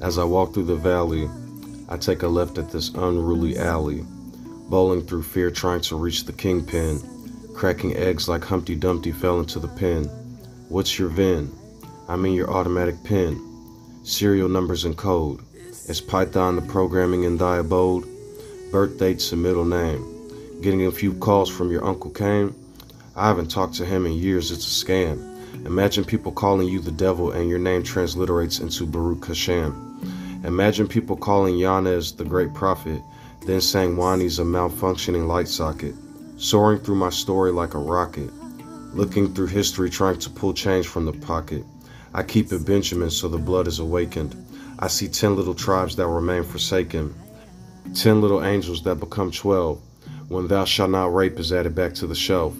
As I walk through the valley, I take a left at this unruly alley, bowling through fear trying to reach the kingpin, cracking eggs like Humpty Dumpty fell into the pen. What's your VIN? I mean your automatic pin. Serial numbers and code. Is Python the programming in thy abode? Birth dates and middle name. Getting a few calls from your Uncle Kane? I haven't talked to him in years, it's a scam. Imagine people calling you the devil and your name transliterates into Baruch Hashem. Imagine people calling Yanez the great prophet, then saying Wani's a malfunctioning light socket. Soaring through my story like a rocket, looking through history trying to pull change from the pocket. I keep it Benjamin so the blood is awakened. I see 10 little tribes that remain forsaken, 10 little angels that become 12, when thou shalt not rape is added back to the shelf.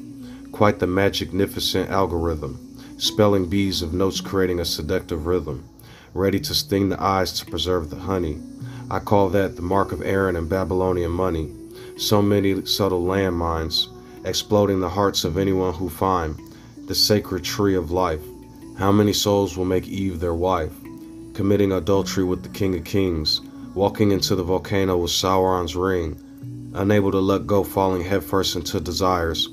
Quite the magnificent algorithm, spelling bees of notes creating a seductive rhythm, ready to sting the eyes to preserve the honey. I call that the mark of Aaron and Babylonian money. So many subtle landmines, exploding the hearts of anyone who find the sacred tree of life. How many souls will make Eve their wife, committing adultery with the King of Kings, walking into the volcano with Sauron's ring, unable to let go, falling headfirst into desires.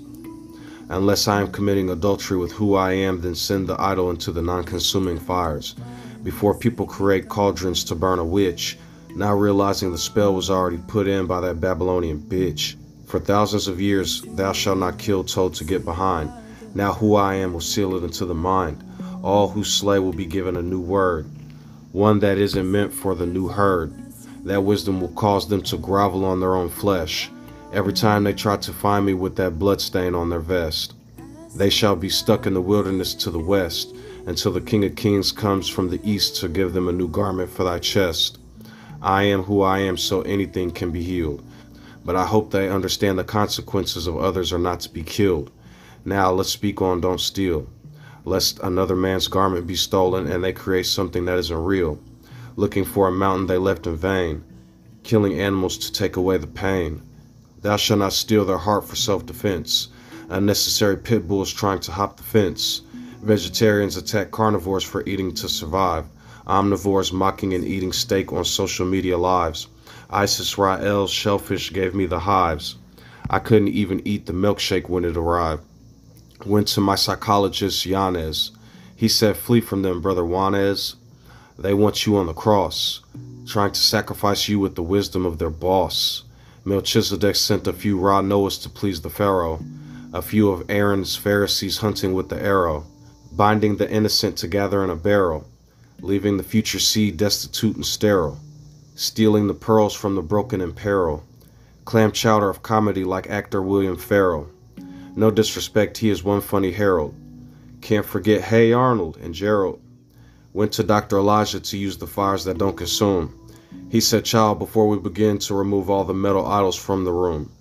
Unless I am committing adultery with who I am, then send the idol into the non-consuming fires. Before people create cauldrons to burn a witch, now realizing the spell was already put in by that Babylonian bitch. For thousands of years, thou shalt not kill told to get behind. Now who I am will seal it into the mind. All who slay will be given a new word, one that isn't meant for the new herd. That wisdom will cause them to grovel on their own flesh every time they try to find me with that bloodstain on their vest. They shall be stuck in the wilderness to the west until the King of Kings comes from the east to give them a new garment for thy chest. I am who I am so anything can be healed, but I hope they understand the consequences of others are not to be killed. Now let's speak on don't steal, lest another man's garment be stolen and they create something that isn't real, looking for a mountain they left in vain, killing animals to take away the pain. Thou shalt not steal their heart for self-defense, unnecessary pit bulls trying to hop the fence. Vegetarians attack carnivores for eating to survive, omnivores mocking and eating steak on social media lives. Isis Rael's shellfish gave me the hives. I couldn't even eat the milkshake when it arrived. Went to my psychologist Yanez. He said, flee from them, brother Juanez. They want you on the cross, trying to sacrifice you with the wisdom of their boss. Melchizedek sent a few raw Noahs to please the Pharaoh, a few of Aaron's Pharisees hunting with the arrow, binding the innocent together in a barrel, leaving the future seed destitute and sterile, stealing the pearls from the broken in peril, clam chowder of comedy like actor William Ferrell. No disrespect, he is one funny herald. Can't forget Hey Arnold and Gerald. Went to Dr. Elijah to use the fires that don't consume. He said, child, before we begin to remove all the metal idols from the room,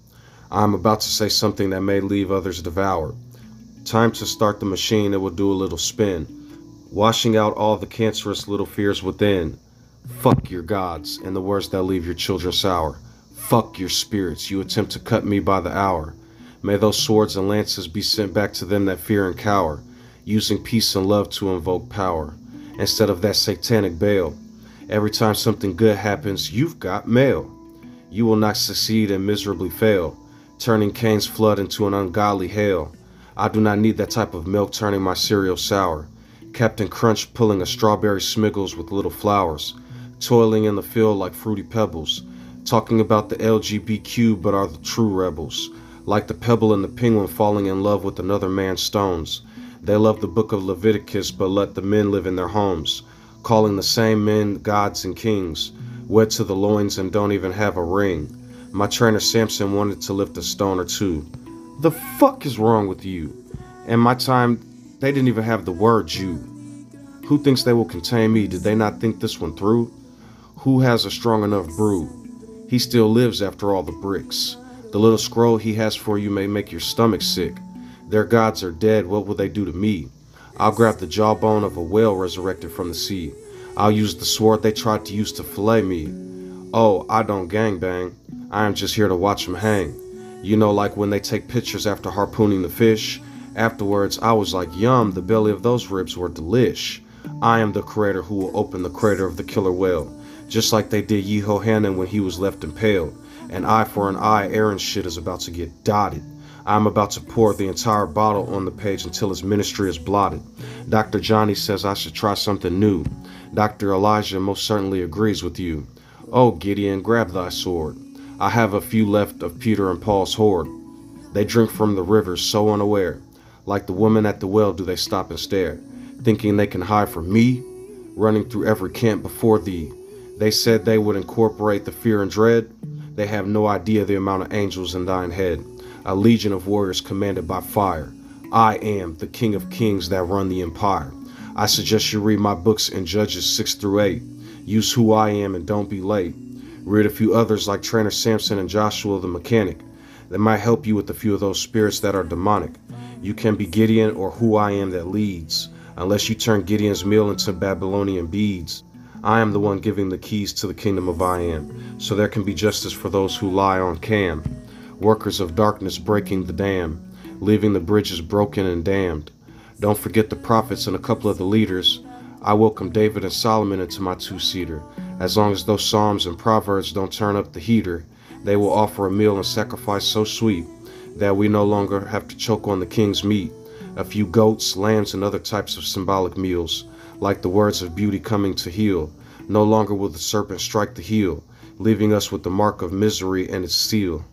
I am about to say something that may leave others devoured. Time to start the machine, it will do a little spin, washing out all the cancerous little fears within. Fuck your gods and the words that leave your children sour. Fuck your spirits, you attempt to cut me by the hour. May those swords and lances be sent back to them that fear and cower, using peace and love to invoke power, instead of that satanic Baal. Every time something good happens, you've got mail. You will not succeed and miserably fail, turning Cain's flood into an ungodly hail. I do not need that type of milk turning my cereal sour. Captain Crunch pulling a strawberry smiggles with little flowers, toiling in the field like fruity pebbles, talking about the LGBTQ but are the true rebels. Like the pebble and the penguin falling in love with another man's stones. They love the book of Leviticus but let the men live in their homes, calling the same men gods and kings, wed to the loins and don't even have a ring. My trainer Samson wanted to lift a stone or two. The fuck is wrong with you? In my time, they didn't even have the word Jew. Who thinks they will contain me? Did they not think this one through? Who has a strong enough brew? He still lives after all the bricks. The little scroll he has for you may make your stomach sick. Their gods are dead, what will they do to me? I'll grab the jawbone of a whale resurrected from the sea. I'll use the sword they tried to use to fillet me. Oh, I don't gangbang. I am just here to watch them hang. You know, like when they take pictures after harpooning the fish. Afterwards, I was like, yum, the belly of those ribs were delish. I am the creator who will open the crater of the killer whale, just like they did Yehohanan when he was left impaled. An eye for an eye, Aaron's shit is about to get dotted. I'm about to pour the entire bottle on the page until his ministry is blotted. Dr. Johnny says I should try something new. Dr. Elijah most certainly agrees with you. Oh, Gideon, grab thy sword. I have a few left of Peter and Paul's horde. They drink from the river so unaware. Like the woman at the well do they stop and stare, thinking they can hide from me, running through every camp before thee. They said they would incorporate the fear and dread. They have no idea the amount of angels in thine head. A legion of warriors commanded by fire. I am the King of Kings that run the empire. I suggest you read my books in Judges 6 through 8. Use who I am and don't be late. Read a few others like Trainer Samson and Joshua the Mechanic. That might help you with a few of those spirits that are demonic. You can be Gideon or who I am that leads, unless you turn Gideon's meal into Babylonian beads. I am the one giving the keys to the kingdom of I am, so there can be justice for those who lie on cam. Workers of darkness breaking the dam, leaving the bridges broken and damned. Don't forget the prophets and a couple of the leaders. I welcome David and Solomon into my two-seater. As long as those Psalms and Proverbs don't turn up the heater, they will offer a meal and sacrifice so sweet that we no longer have to choke on the king's meat. A few goats, lambs, and other types of symbolic meals, like the words of beauty coming to heal. No longer will the serpent strike the heel, leaving us with the mark of misery and its seal.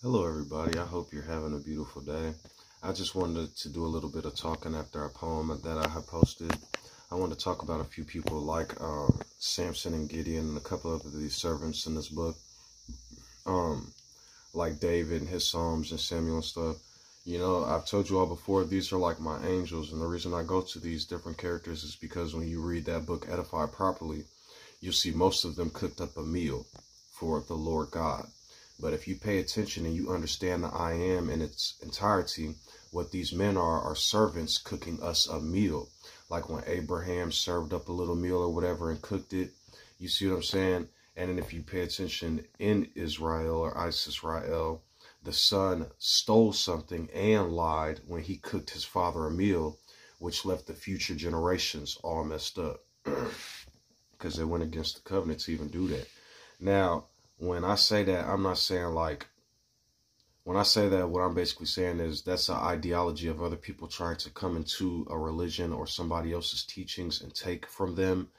Hello everybody, I hope you're having a beautiful day. I just wanted to do a little bit of talking after our poem that I have posted. I want to talk about a few people like Samson and Gideon and a couple of these servants in this book. Like David and his Psalms and Samuel and stuff. You know, I've told you all before, these are like my angels, and the reason I go to these different characters is because when you read that book Edified Properly, you'll see most of them cooked up a meal for the Lord God. But if you pay attention and you understand the I am in its entirety, what these men are servants cooking us a meal. Like when Abraham served up a little meal or whatever and cooked it. You see what I'm saying? And then if you pay attention in Israel or Israel, the son stole something and lied when he cooked his father a meal, which left the future generations all messed up because they went against the covenant to even do that. Now, when I say that, I'm not saying like, when I say that, what I'm basically saying is that's an ideology of other people trying to come into a religion or somebody else's teachings and take from them.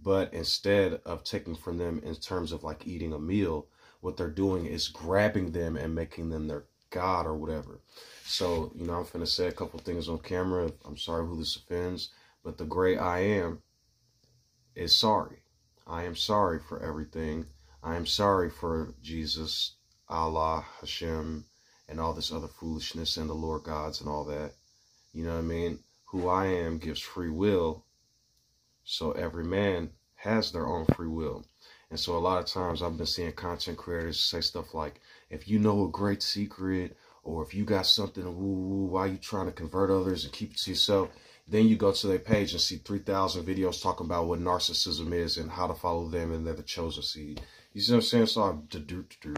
But instead of taking from them in terms of like eating a meal, what they're doing is grabbing them and making them their God or whatever. So, you know, I'm finna say a couple things on camera. I'm sorry who this offends, but the great I am is sorry. I am sorry for everything. I am sorry for Jesus, Allah, Hashem, and all this other foolishness and the Lord gods and all that. You know what I mean? Who I am gives free will. So every man has their own free will. And so a lot of times I've been seeing content creators say stuff like, if you know a great secret, or if you got something, woo, why you trying to convert others and keep it to yourself? Then you go to their page and see 3,000 videos talking about what narcissism is and how to follow them and they're the chosen seed. You see what I'm saying?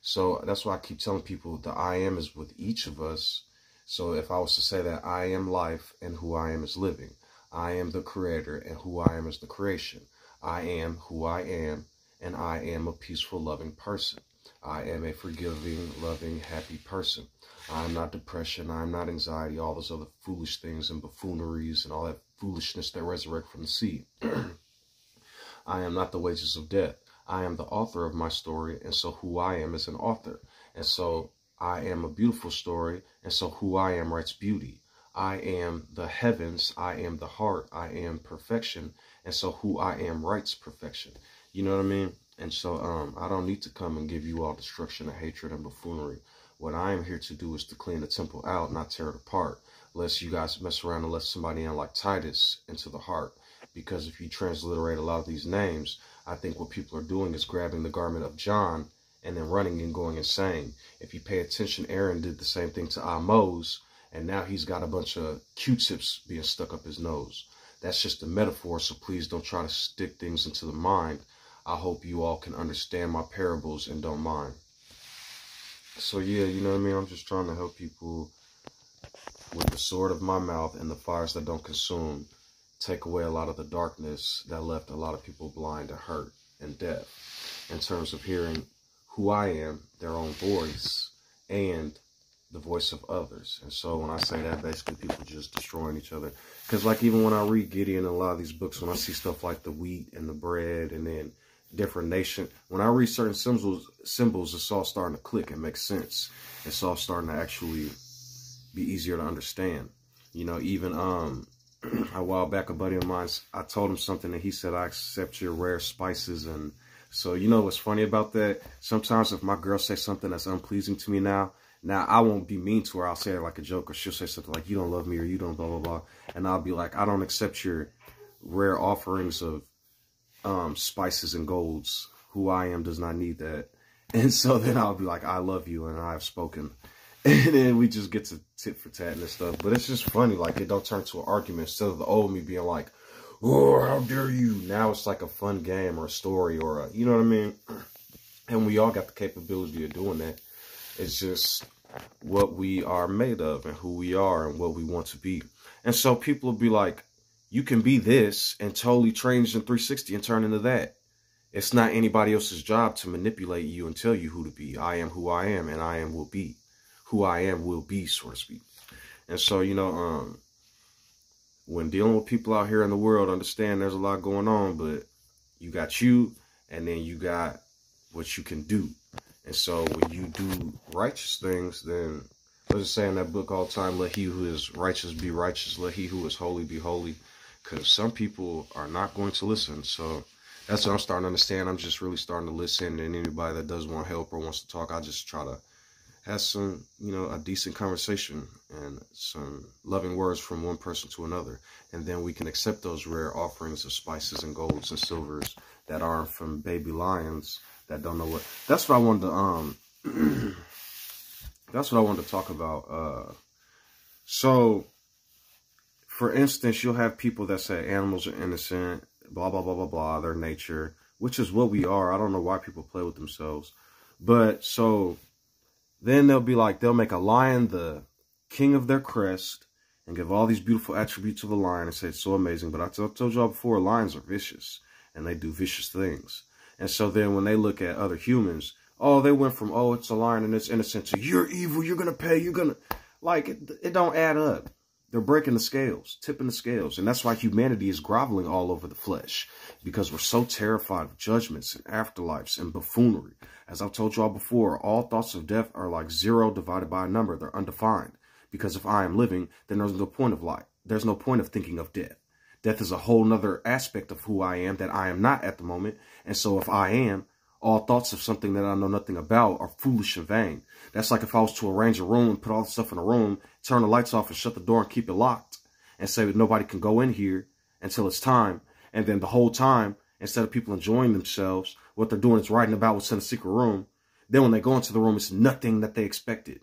So that's why I keep telling people the I am is with each of us. So if I was to say that I am life and who I am is living. I am the creator and who I am is the creation. I am who I am and I am a peaceful, loving person. I am a forgiving, loving, happy person. I am not depression. I am not anxiety, all those other foolish things and buffooneries and all that foolishness that resurrect from the sea. I am not the wages of death. I am the author of my story, and so who I am is an author. And so I am a beautiful story, and so who I am writes beauty. I am the heavens, I am the heart, I am perfection, and so who I am writes perfection. You know what I mean? And so I don't need to come and give you all destruction and hatred and buffoonery. What I am here to do is to clean the temple out, not tear it apart, lest you guys mess around and let somebody in like Titus into the heart. Because if you transliterate a lot of these names, I think what people are doing is grabbing the garment of John and then running and going insane. If you pay attention, Aaron did the same thing to Amos, and now he's got a bunch of Q-tips being stuck up his nose. That's just a metaphor, so please don't try to stick things into the mind. I hope you all can understand my parables and don't mind. So yeah, you know what I mean? I'm just trying to help people with the sword of my mouth and the fires that don't consume, take away a lot of the darkness that left a lot of people blind and hurt and deaf in terms of hearing who I am, their own voice, and the voice of others. And so when I say that, basically people just destroying each other. Because like even when I read Gideon and a lot of these books, when I see stuff like the wheat and the bread and then different nation, when I read certain symbols, it's all starting to click and make sense. It's all starting to actually be easier to understand. You know, even a while back, a buddy of mine, I told him something and he said, I accept your rare spices. And so, you know what's funny about that? Sometimes if my girl says something that's unpleasing to me now I won't be mean to her. I'll say it like a joke, or she'll say something like, you don't love me, or you don't blah, blah, blah. And I'll be like, I don't accept your rare offerings of spices and golds. Who I am does not need that. And so then I'll be like, I love you and I have spoken. And then we just get to tit for tat and stuff. But it's just funny, like it don't turn to an argument. Instead of the old me being like, oh, how dare you? Now it's like a fun game or a story or a, you know what I mean? And we all got the capability of doing that. It's just what we are made of and who we are and what we want to be. And so people will be like, you can be this and totally change in 360 and turn into that. It's not anybody else's job to manipulate you and tell you who to be. I am who I am, and I am will be. Who I am will be, so to speak. And so, you know, when dealing with people out here in the world, understand there's a lot going on, but you got you, and then you got what you can do. And so when you do righteous things, then let's just say in that book all the time, let he who is righteous be righteous, let he who is holy be holy, because some people are not going to listen. So that's what I'm starting to understand. I'm just really starting to listen, and anybody that does want help or wants to talk, I just try to have some, you know, a decent conversation and some loving words from one person to another. And then we can accept those rare offerings of spices and golds and silvers that aren't from baby lions that don't know what. That's what I wanted to, that's what I wanted to talk about. So, for instance, you'll have people that say animals are innocent, blah, blah, blah, blah, blah, their nature, which is what we are. I don't know why people play with themselves. But so then they'll be like, they'll make a lion the king of their crest and give all these beautiful attributes of a lion and say it's so amazing. But I told y'all before, lions are vicious and they do vicious things. And so then when they look at other humans, oh, they went from, oh, it's a lion and it's innocent to you're evil, you're going to pay, you're going to, like, it don't add up. They're breaking the scales, tipping the scales. And that's why humanity is groveling all over the flesh, because we're so terrified of judgments and afterlives and buffoonery. As I've told y'all before, all thoughts of death are like 0 divided by a number. They're undefined. Because if I am living, then there's no point of life. There's no point of thinking of death. Death is a whole nother aspect of who I am that I am not at the moment. And so if I am, all thoughts of something that I know nothing about are foolish and vain. That's like if I was to arrange a room and put all the stuff in a room, turn the lights off and shut the door and keep it locked and say that nobody can go in here until it's time. And then the whole time, instead of people enjoying themselves, what they're doing is writing about what's in a secret room. Then when they go into the room, it's nothing that they expected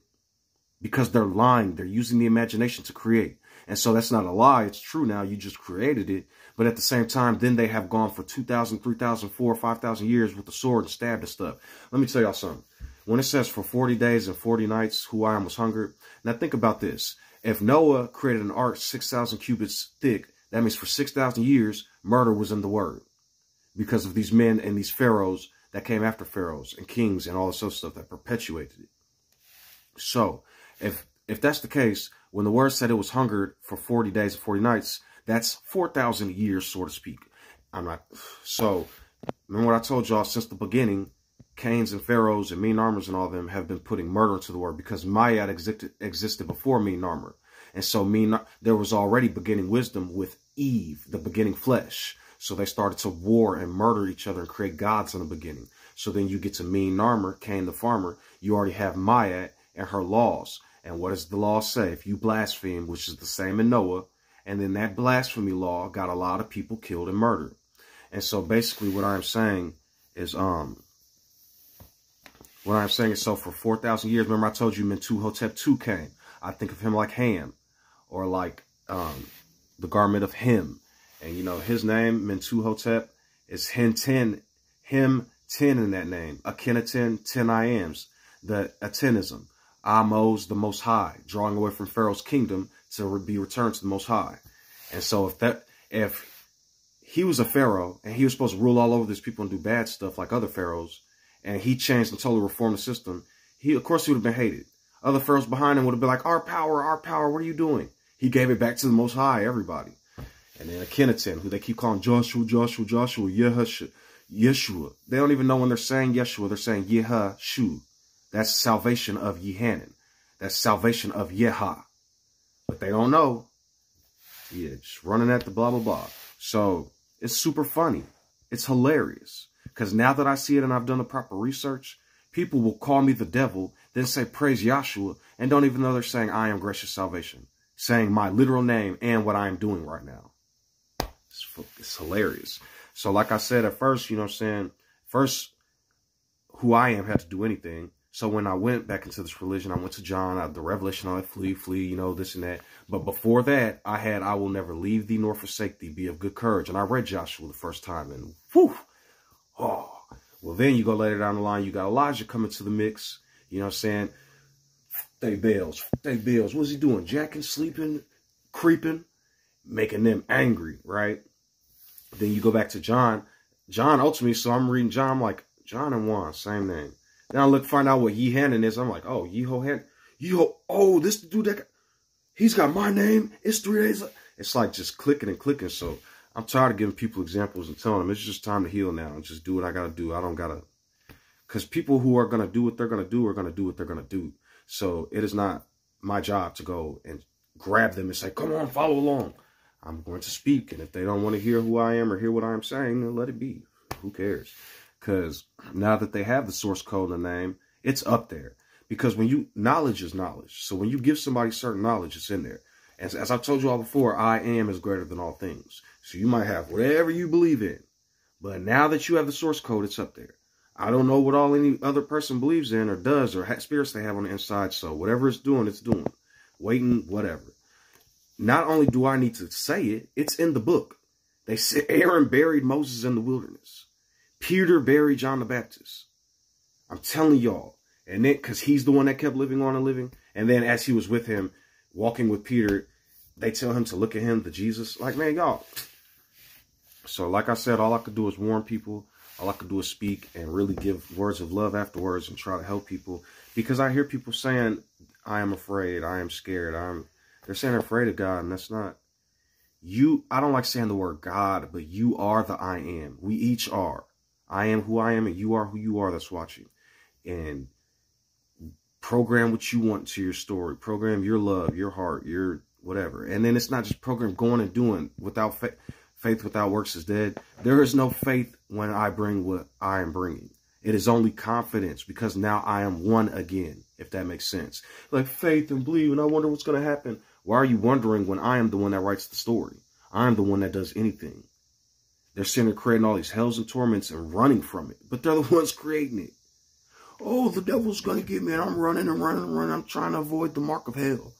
because they're lying. They're using the imagination to create. And so that's not a lie. It's true now. You just created it. But at the same time, then they have gone for 2,000, 3,000, 4,000, 5,000 years with the sword and stabbed and stuff. Let me tell y'all something. When it says for 40 days and 40 nights, who I am was hungered. Now think about this. If Noah created an ark 6,000 cubits thick, that means for 6,000 years, murder was in the word. Because of these men and these pharaohs that came after pharaohs and kings and all this other stuff that perpetuated it. So if that's the case, when the word said it was hungered for 40 days and 40 nights, that's 4,000 years, so to speak. So remember what I told y'all since the beginning, Cains and Pharaohs and mean armors and all of them have been putting murder into the word because Ma'at existed before mean armor. And so there was already beginning wisdom with Eve, the beginning flesh. So they started to war and murder each other and create gods in the beginning. So then you get to mean armor, Cain the farmer. You already have Ma'at and her laws. And what does the law say? If you blaspheme, which is the same in Noah, and then that blasphemy law got a lot of people killed and murdered. And so basically what I'm saying is, so for 4,000 years, remember I told you Mentuhotep II came. I think of him like Ham, or like the garment of him. And you know, his name, Mentuhotep, is him 10 in that name. Akhenaten, 10 I ams, the Atenism. Amos, the Most High, drawing away from Pharaoh's kingdom to be returned to the Most High. And so if he was a Pharaoh and he was supposed to rule all over these people and do bad stuff like other Pharaohs, and he changed and totally reformed the system, of course he would have been hated. Other Pharaohs behind him would have been like, our power, what are you doing? He gave it back to the Most High, everybody. And then Akhenaten, who they keep calling Joshua, Yeshua. They don't even know when they're saying Yeshua, they're saying Yehashu. That's salvation of Yehanan. That's salvation of Yeha. But they don't know. Yeah, just running at the blah, blah, blah. So it's super funny. It's hilarious. Because now that I see it and I've done the proper research, people will call me the devil, then say praise Yahshua, and don't even know they're saying I am gracious salvation. Saying my literal name and what I am doing right now. It's hilarious. So like I said at first, you know what I'm saying? First, who I am had to do anything. So when I went back into this religion, I went to John, the revelation, all that, flee, you know, this and that. But before that, I will never leave thee nor forsake thee, be of good courage. And I read Joshua the first time and whew, oh. Well, then you go later down the line, you got Elijah coming to the mix. You know what I'm saying? They Baals. What's he doing? Jacking, sleeping, creeping, making them angry, right? Then you go back to John. John ultimately, so I'm reading John, I'm like, John and Juan, same name. Then I find out what Yehanan is. I'm like, oh, Yehohanan. Oh, this dude, he's got my name. It's 3 days. It's like just clicking and clicking. So I'm tired of giving people examples and telling them it's just time to heal now and just do what I got to do. I don't got to. Because people who are going to do what they're going to do are going to do what they're going to do. So it is not my job to go and grab them and say, come on, follow along. I'm going to speak. And if they don't want to hear who I am or hear what I'm saying, then let it be. Who cares? Because now that they have the source code and the name, it's up there. Because knowledge is knowledge. So when you give somebody certain knowledge, it's in there. As I've told you all before, I am is greater than all things. So you might have whatever you believe in. But now that you have the source code, it's up there. I don't know what any other person believes in or does or spirits they have on the inside. So whatever it's doing, waiting, whatever. Not only do I need to say it, it's in the book. They said Aaron buried Moses in the wilderness. Peter buried John the Baptist. I'm telling y'all. And then, because he's the one that kept living on and living. And then as he was with him, walking with Peter, they tell him to look at him, the Jesus. Like, man, y'all. So like I said, all I could do is warn people. All I could do is speak and really give words of love afterwards and try to help people. Because I hear people saying, I am afraid, I am scared. They're saying they're afraid of God, and that's not. I don't like saying the word God, but you are the I am. We each are. I am who I am, and you are who you are that's watching. And program what you want to your story. Program your love, your heart, your whatever. And then it's not just program going and doing. Without faith without works is dead. There is no faith when I bring what I am bringing. It is only confidence because now I am one again, if that makes sense. Like faith and believe, and I wonder what's going to happen. Why are you wondering when I am the one that writes the story? I am the one that does anything. They're sitting there creating all these hells and torments and running from it. But they're the ones creating it. Oh, the devil's going to get me and I'm running and running and running. I'm trying to avoid the mark of hell.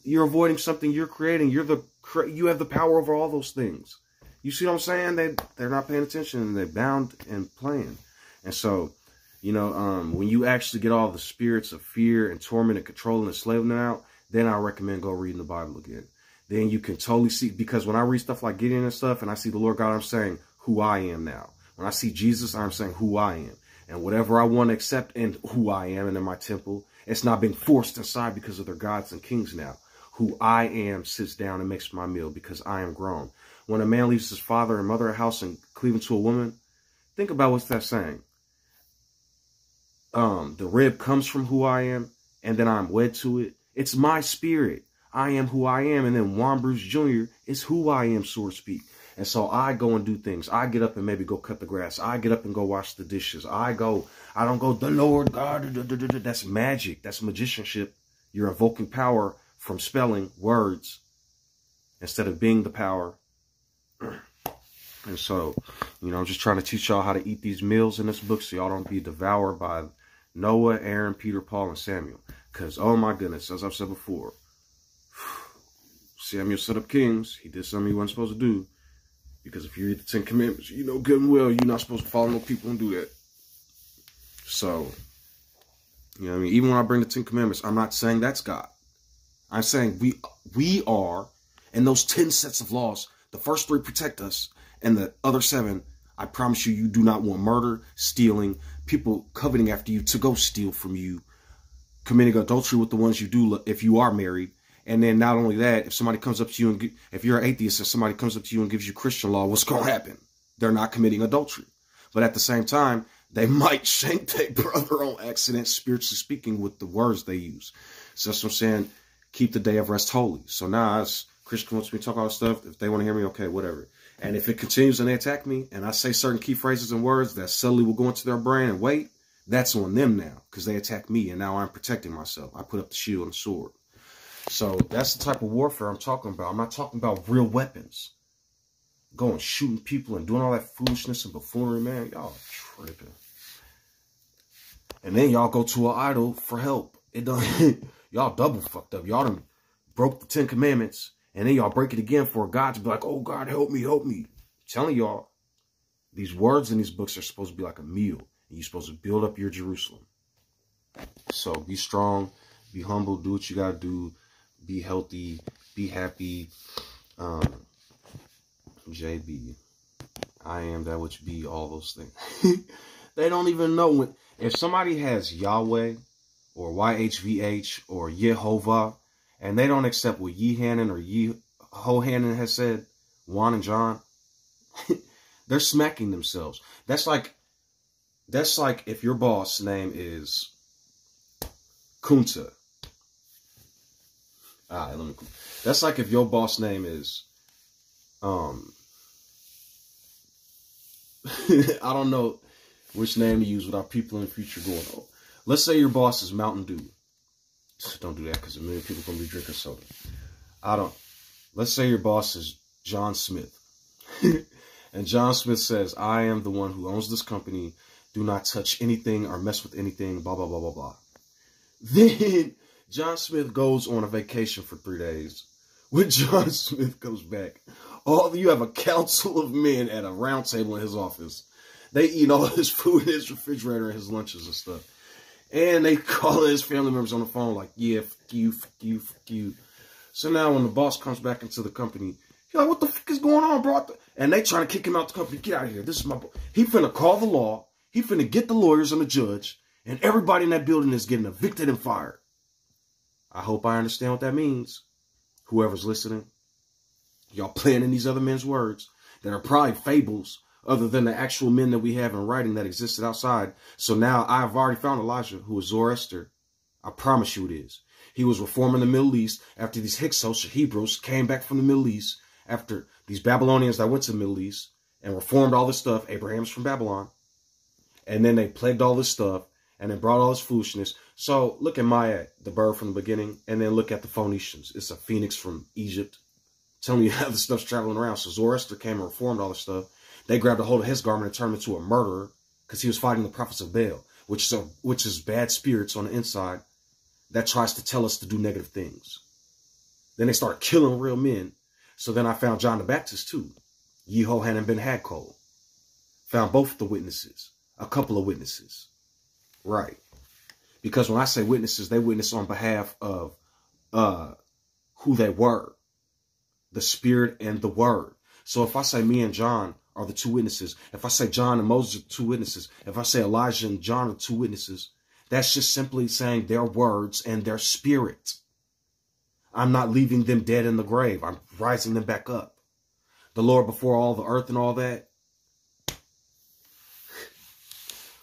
You're avoiding something you're creating. You have the power over all those things. You see what I'm saying? They're not paying attention and they're bound and playing. And so, you know, when you actually get all the spirits of fear and torment and control and enslavement out, then I recommend go reading the Bible again. Then you can totally see, because when I read stuff like Gideon and stuff and I see the Lord God, I'm saying who I am now. When I see Jesus, I'm saying who I am. And whatever I want to accept in who I am and in my temple, it's not being forced inside because of their gods and kings now. Who I am sits down and makes my meal because I am grown. When a man leaves his father and mother a house and cleaving to a woman, think about what's that saying. The rib comes from who I am, and then I'm wed to it. It's my spirit. I am who I am. And then Juan Bruce Jr. is who I am, so to speak. And so I go and do things. I get up and maybe go cut the grass. I get up and go wash the dishes. I don't go, the Lord God. That's magic. That's magicianship. You're invoking power from spelling words instead of being the power. And so, you know, I'm just trying to teach y'all how to eat these meals in this book so y'all don't be devoured by Noah, Aaron, Peter, Paul, and Samuel. Because, oh my goodness, as I've said before, Samuel set up kings. He did something he wasn't supposed to do. Because if you read the 10 Commandments, you know good and well you're not supposed to follow no people and do that. So, You know what I mean? Even when I bring the 10 Commandments, I'm not saying that's God. I'm saying we are, and those 10 sets of laws, the first 3 protect us, and the other 7, I promise you, you do not want murder, stealing, people coveting after you to go steal from you, committing adultery with the ones you do if you are married. And then not only that, if somebody comes up to you and if you're an atheist and somebody comes up to you and gives you Christian law, what's going to happen? They're not committing adultery. But at the same time, they might shank their brother on accident, spiritually speaking, with the words they use. So that's what I'm saying. Keep the day of rest holy. So now, as Christian wants me to talk all this stuff, if they want to hear me, okay, whatever. And if it continues and they attack me, and I say certain key phrases and words that subtly will go into their brain and wait, that's on them now, because they attack me, and now I'm protecting myself. I put up the shield and the sword. So that's the type of warfare I'm talking about. I'm not talking about real weapons. Going shooting people and doing all that foolishness and buffoonery, man. Y'all tripping. And then y'all go to an idol for help. It done y'all double fucked up. Y'all done broke the 10 Commandments, and then y'all break it again for God to be like, oh God, help me, help me. I'm telling y'all, these words in these books are supposed to be like a meal. And you're supposed to build up your Jerusalem. So be strong, be humble, do what you gotta do, be healthy, be happy. JB, I am that which be, all those things. They don't even know when. If somebody has Yahweh or YHVH or Yehovah, and they don't accept what Yehanan or Yehohanan has said, Juan and John, they're smacking themselves. That's like if your boss name is Kunta. That's like if your boss name is I don't know which name to use without people in the future going, oh. Let's say your boss is Mountain Dew. Don't do that because a million people are going to be drinking soda. Let's say your boss is John Smith. And John Smith says, I am the one who owns this company. Do not touch anything or mess with anything, blah, blah, blah, blah, blah. Then John Smith goes on a vacation for 3 days. When John Smith comes back, you have a council of men at a round table in his office. They eat all his food in his refrigerator and his lunches and stuff. And they call his family members on the phone like, yeah, fuck you, fuck you, fuck you. So now when the boss comes back into the company, he's like, what the fuck is going on, bro? And they trying to kick him out the company. Get out of here. This is my boss. He finna call the law. He finna get the lawyers and the judge. And everybody in that building is getting evicted and fired. I hope I understand what that means. Whoever's listening. Y'all playing in these other men's words that are probably fables other than the actual men that we have in writing that existed outside. So now I've already found Elijah, who is Zoroaster. I promise you it is. He was reforming the Middle East after these Hyksos or Hebrews came back from the Middle East, after these Babylonians that went to the Middle East and reformed all this stuff. Abraham's from Babylon. And then they plagued all this stuff and then brought all this foolishness. So look at Maya, the bird from the beginning, and then look at the Phoenicians. It's a phoenix from Egypt. Telling you how the stuff's traveling around. So Zoroaster came and reformed all this stuff. They grabbed a hold of his garment and turned him into a murderer because he was fighting the prophets of Baal, which is bad spirits on the inside that tries to tell us to do negative things. Then they started killing real men. So then I found John the Baptist too. Yehohanan ben Hakol. Found both the witnesses. A couple of witnesses. Right. Because when I say witnesses, they witness on behalf of who they were. The Spirit and the Word. So if I say me and John are the 2 witnesses, if I say John and Moses are 2 witnesses, if I say Elijah and John are 2 witnesses, that's just simply saying their words and their spirit. I'm not leaving them dead in the grave. I'm rising them back up. The Lord before all the earth and all that.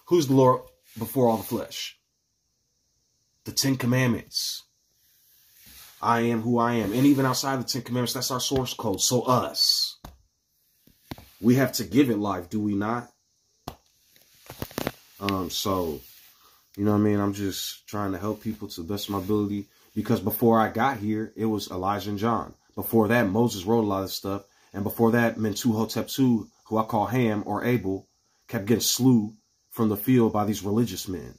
Who's the Lord before all the flesh? The 10 Commandments. I am who I am. And even outside the 10 Commandments, that's our source code. So us. We have to give it life, do we not? So, you know what I mean? I'm just trying to help people to the best of my ability. Because before I got here, it was Elijah and John. Before that, Moses wrote a lot of stuff. And before that, Mentuhotep II, who I call Ham or Abel, kept getting slew from the field by these religious men.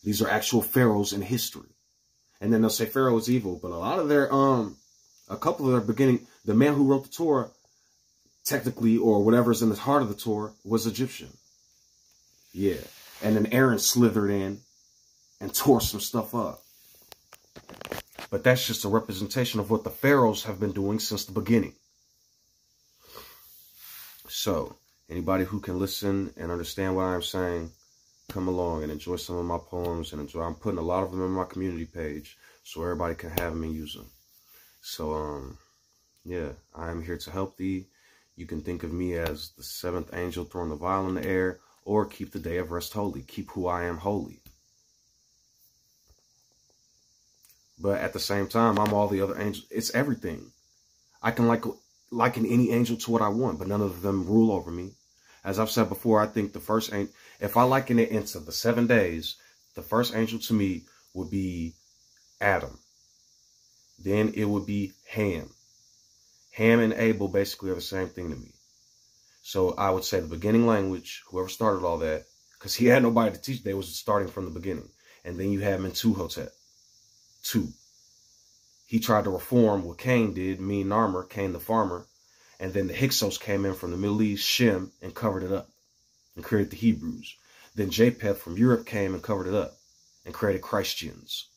These are actual pharaohs in history. And then they'll say Pharaoh is evil. But a lot of their, a couple of their beginning, the man who wrote the Torah, technically, or whatever's in the heart of the Torah, was Egyptian. Yeah. And then Aaron slithered in and tore some stuff up. But that's just a representation of what the pharaohs have been doing since the beginning. So, anybody who can listen and understand what I'm saying, come along and enjoy some of my poems. And enjoy. I'm putting a lot of them in my community page so everybody can have them and use them. So, yeah, I am here to help thee. You can think of me as the seventh angel throwing the vial in the air, or keep the day of rest holy. Keep who I am holy. But at the same time, I'm all the other angels. It's everything. I can liken any angel to what I want, but none of them rule over me. As I've said before, I think the first angel, if I liken it into the 7 days, the first angel to me would be Adam. Then it would be Ham. Ham and Abel basically are the same thing to me. So I would say the beginning language, whoever started all that, because he had nobody to teach, they was starting from the beginning. And then you have Mentuhotep. 2. He tried to reform what Cain did, Narmer, Cain the farmer. And then the Hyksos came in from the Middle East, Shem, and covered it up and created the Hebrews. Then Japheth from Europe came and covered it up and created Christians.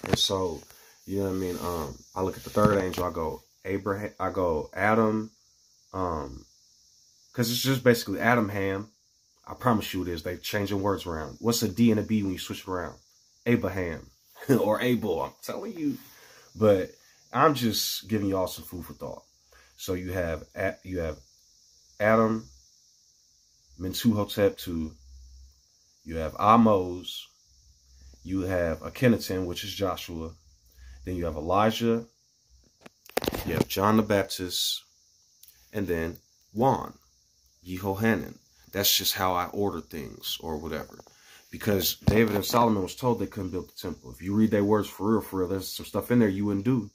And so, you know what I mean? I look at the third angel, I go Abraham, I go Adam, because it's just basically Adam, Ham. I promise you it is. They're changing words around. What's a D and a B when you switch it around? Abraham or Abel, I'm telling you. But I'm just giving y'all some food for thought. So you have Adam, Mentuhotep 2, you have Amos, you have Akhenaten, which is Joshua, then you have Elijah, you have John the Baptist, and then Juan, Yehohanan. That's just how I order things or whatever. Because David and Solomon was told they couldn't build the temple. If you read their words for real, there's some stuff in there you wouldn't do.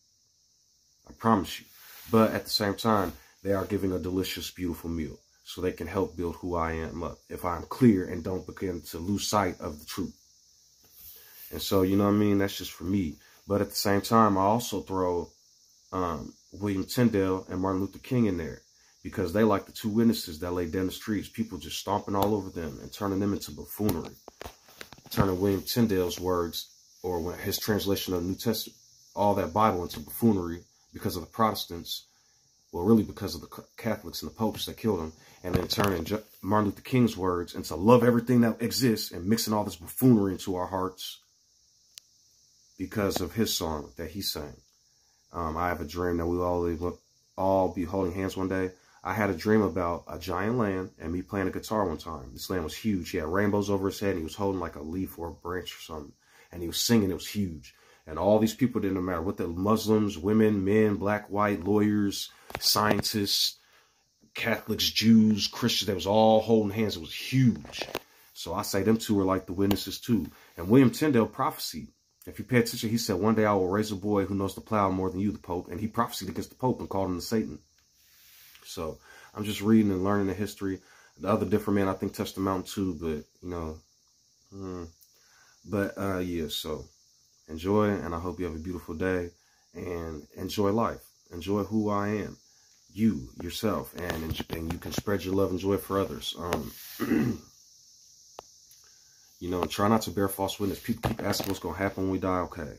I promise you. But at the same time, they are giving a delicious, beautiful meal. So they can help build who I am up. If I'm clear and don't begin to lose sight of the truth. And so, you know what I mean? That's just for me. But at the same time, I also throw William Tyndale and Martin Luther King in there. Because they like the two witnesses that lay down the streets. People just stomping all over them and turning them into buffoonery. Turning William Tyndale's words, or his translation of the New Testament, all that Bible into buffoonery because of the Protestants. Well, really because of the Catholics and the popes that killed him. And then turning Martin Luther King's words into love everything that exists and mixing all this buffoonery into our hearts. Because of his song that he sang. I have a dream that we all be holding hands one day. I had a dream about a giant land and me playing a guitar one time. This land was huge. He had rainbows over his head and he was holding like a leaf or a branch or something. And he was singing. It was huge. And all these people, didn't matter what the Muslims, women, men, black, white, lawyers, scientists, Catholics, Jews, Christians, they was all holding hands. It was huge. So I say them two are like the witnesses too. And William Tyndale prophesied. If you pay attention, he said, one day I will raise a boy who knows the plow more than you, the Pope. And he prophesied against the Pope and called him the Satan. So I'm just reading and learning the history. The other different men, I think, touched the mountain too, but, you know. Yeah, so enjoy, and I hope you have a beautiful day, and enjoy life. Enjoy who I am, you, yourself, and you can spread your love and joy for others. You know, and try not to bear false witness. People keep asking what's going to happen when we die. Okay.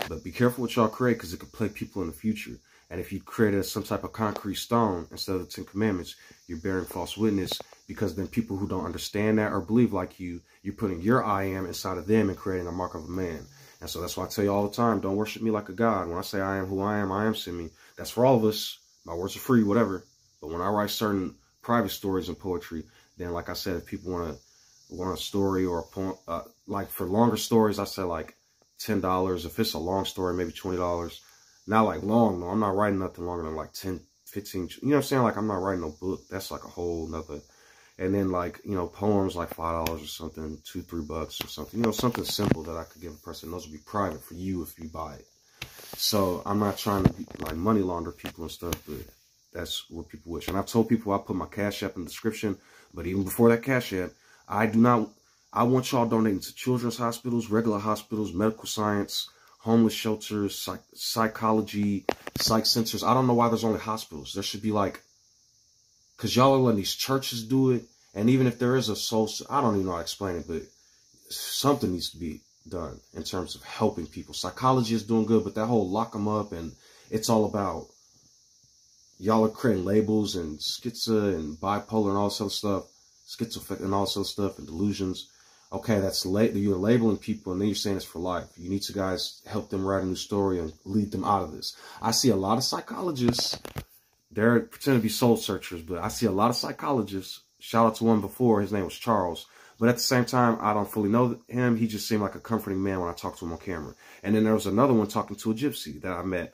But be careful what y'all create, because it could plague people in the future. And if you create some type of concrete stone instead of the 10 Commandments, you're bearing false witness, because then people who don't understand that or believe like you, you're putting your I am inside of them and creating a mark of a man. And so that's why I tell you all the time, don't worship me like a god. When I say I am who I am send me. That's for all of us. My words are free, whatever. But when I write certain private stories and poetry, then like I said, if people want a story or a poem, like for longer stories, I say like $10. If it's a long story, maybe $20. Not like long, though. I'm not writing nothing longer than like 10, 15, you know what I'm saying? Like I'm not writing no book. That's like a whole nother. And then like, you know, poems like $5 or something, $2, $3 or something, you know, something simple that I could give a person. Those would be private for you if you buy it. So I'm not trying to be, like money launder people and stuff, but that's what people wish. And I've told people I put my Cash App in the description, but even before that Cash App, I want y'all donating to children's hospitals, regular hospitals, medical science, homeless shelters, psychology, psych centers. I don't know why there's only hospitals. There should be like, because y'all are letting these churches do it. And even if there is a soul, I don't even know how to explain it, but something needs to be done in terms of helping people. Psychology is doing good, but that whole lock them up and it's all about y'all are creating labels and schizo and bipolar and all this other stuff, schizoaffective and all this other stuff and delusions. Okay, that's you're labeling people and then you're saying it's for life. You need to guys help them write a new story and lead them out of this. I see a lot of psychologists, they're pretending to be soul searchers, but I see a lot of psychologists. Shout out to one before, his name was Charles. But at the same time, I don't fully know him. He just seemed like a comforting man when I talked to him on camera. And then there was another one talking to a gypsy that I met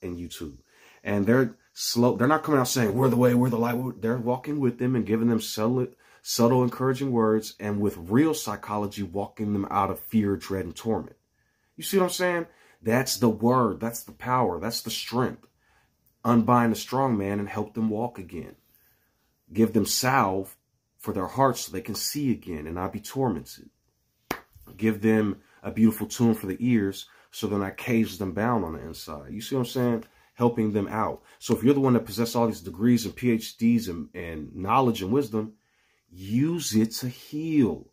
in YouTube. And they're slow. They're not coming out saying, we're the way, we're the light. They're walking with them and giving them subtle, encouraging words. And with real psychology, walking them out of fear, dread, and torment. You see what I'm saying? That's the word. That's the power. That's the strength. Unbind the strong man and help them walk again. Give them salve for their hearts so they can see again and not be tormented. Give them a beautiful tune for the ears so they're not caged and bound on the inside. You see what I'm saying? Helping them out. So if you're the one that possesses all these degrees and PhDs and knowledge and wisdom, use it to heal.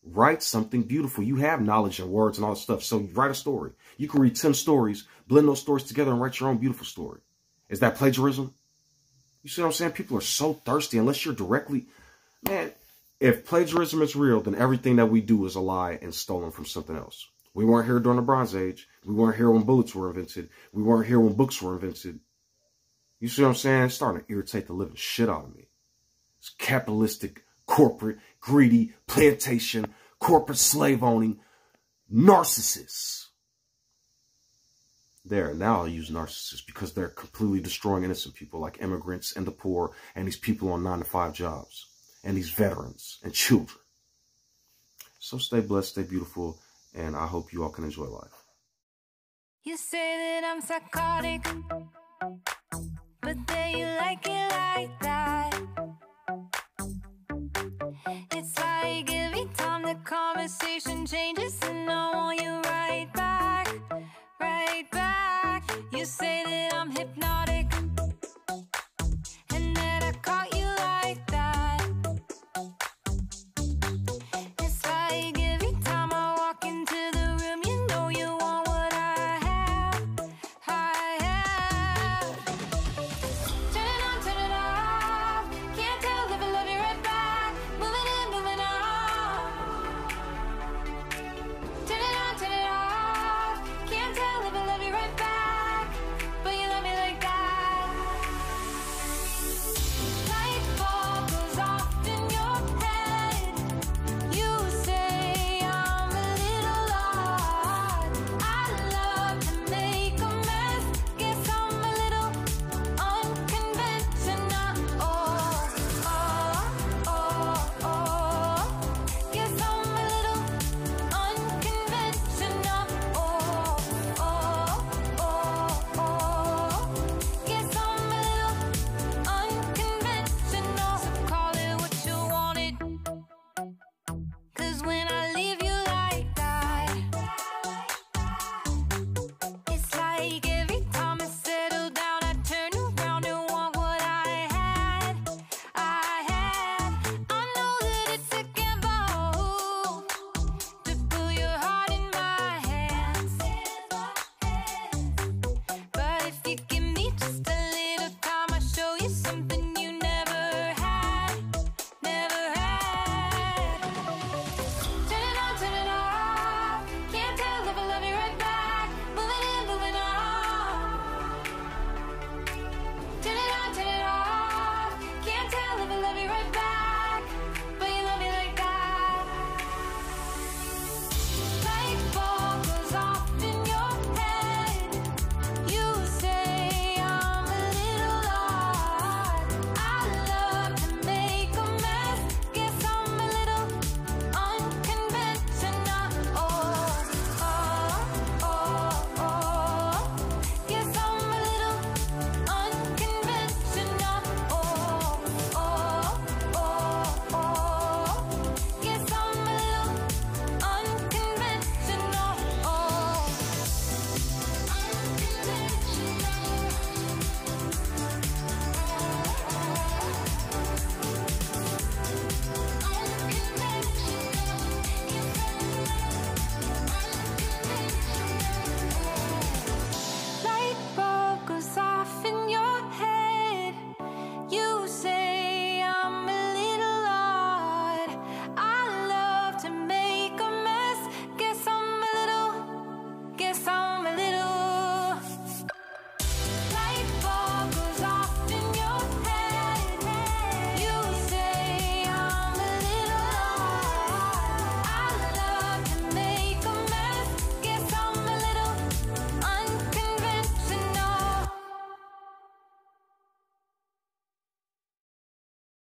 Write something beautiful. You have knowledge and words and all that stuff. So write a story. You can read 10 stories, blend those stories together and write your own beautiful story. Is that plagiarism? You see what I'm saying? People are so thirsty unless you're directly... Man, if plagiarism is real, then everything that we do is a lie and stolen from something else. We weren't here during the Bronze Age. We weren't here when bullets were invented. We weren't here when books were invented. You see what I'm saying? It's starting to irritate the living shit out of me. It's capitalistic, corporate, greedy, plantation, corporate slave-owning narcissists. There, now I'll use narcissists because they're completely destroying innocent people like immigrants and the poor and these people on 9-to-5 jobs. And these veterans and children. So stay blessed, stay beautiful, and I hope you all can enjoy life. You say that I'm psychotic, but then you like it like that. It's like every time the conversation changes and no one